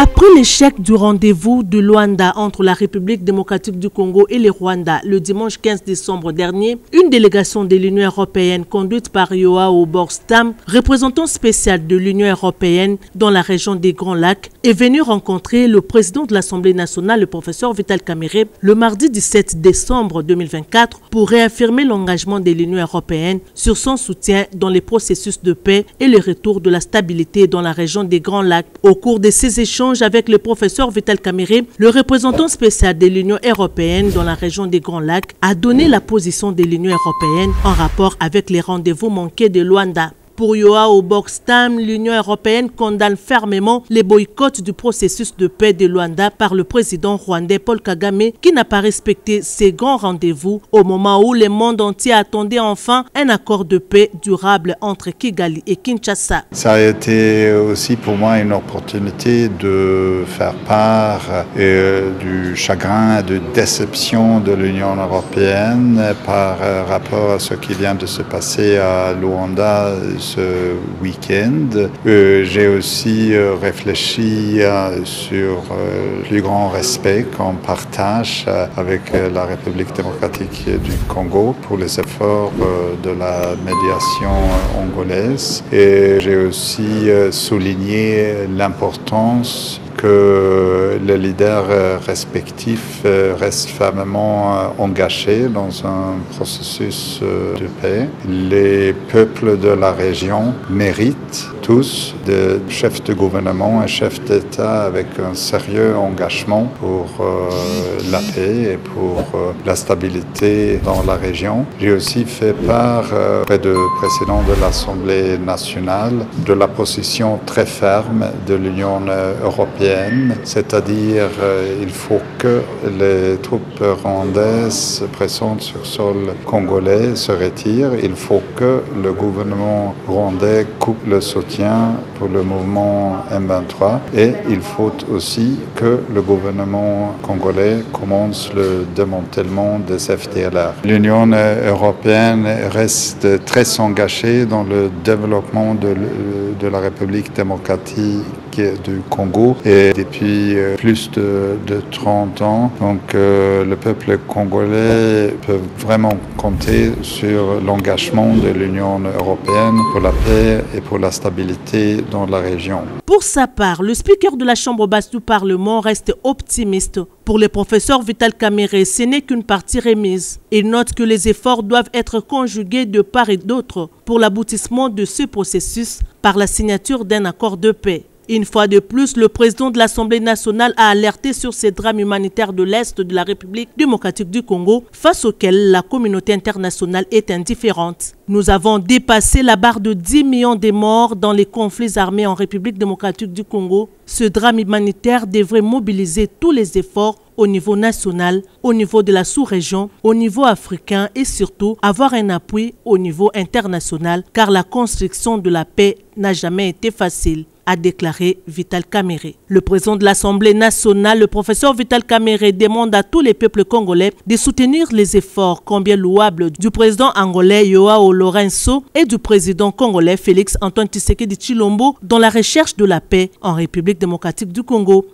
Après l'échec du rendez-vous de Luanda entre la République démocratique du Congo et le Rwanda le dimanche 15 décembre dernier, une délégation de l'Union européenne conduite par Joao Borstam, représentant spécial de l'Union européenne dans la région des Grands Lacs, est venue rencontrer le président de l'Assemblée nationale, le professeur Vital Kamerhe, le mardi 17 décembre 2024 pour réaffirmer l'engagement de l'Union européenne sur son soutien dans les processus de paix et le retour de la stabilité dans la région des Grands Lacs. Au cours de ces échanges avec le professeur Vital Kamerhe, le représentant spécial de l'Union européenne dans la région des Grands Lacs a donné la position de l'Union européenne en rapport avec les rendez-vous manqués de Luanda. Pour Joao Borstam, l'Union européenne condamne fermement les boycotts du processus de paix de Luanda par le président rwandais Paul Kagame qui n'a pas respecté ces grands rendez-vous au moment où le monde entier attendait enfin un accord de paix durable entre Kigali et Kinshasa. Ça a été aussi pour moi une opportunité de faire part du chagrin et de déception de l'Union européenne par rapport à ce qui vient de se passer à Luanda ce week-end. J'ai aussi réfléchi sur le plus grand respect qu'on partage avec la République démocratique du Congo pour les efforts de la médiation angolaise. Et j'ai aussi souligné l'importance que les leaders respectifs restent fermement engagés dans un processus de paix. Les peuples de la région méritent tous des chefs de gouvernement et chefs d'État avec un sérieux engagement pour la paix et pour la stabilité dans la région. J'ai aussi fait part auprès du président de l'Assemblée nationale de la position très ferme de l'Union européenne, c'est-à-dire il faut que les troupes rwandaises présentes sur le sol congolais se retirent. Il faut que le gouvernement rwandais coupe le soutien pour le mouvement M23 et il faut aussi que le gouvernement congolais commence le démantèlement des FDLR. L'Union européenne reste très engagée dans le développement de la République démocratique du Congo et depuis plus de 30 ans. Donc le peuple congolais peut vraiment compter sur l'engagement de l'Union européenne pour la paix et pour la stabilité dans la région. Pour sa part, le speaker de la Chambre basse du Parlement reste optimiste. Pour le professeur Vital Kamerhe, ce n'est qu'une partie remise. Il note que les efforts doivent être conjugués de part et d'autre pour l'aboutissement de ce processus par la signature d'un accord de paix. Une fois de plus, le président de l'Assemblée nationale a alerté sur ces drames humanitaires de l'Est de la République démocratique du Congo, face auxquels la communauté internationale est indifférente. Nous avons dépassé la barre de 10 millions de morts dans les conflits armés en République démocratique du Congo. Ce drame humanitaire devrait mobiliser tous les efforts au niveau national, au niveau de la sous-région, au niveau africain et surtout avoir un appui au niveau international car la construction de la paix n'a jamais été facile, a déclaré Vital Kamerhe. Le président de l'Assemblée nationale, le professeur Vital Kamerhe, demande à tous les peuples congolais de soutenir les efforts combien louables du président angolais Joao Lourenço et du président congolais Félix Antoine Tshisekedi Tshilombo dans la recherche de la paix en République démocratique du Congo.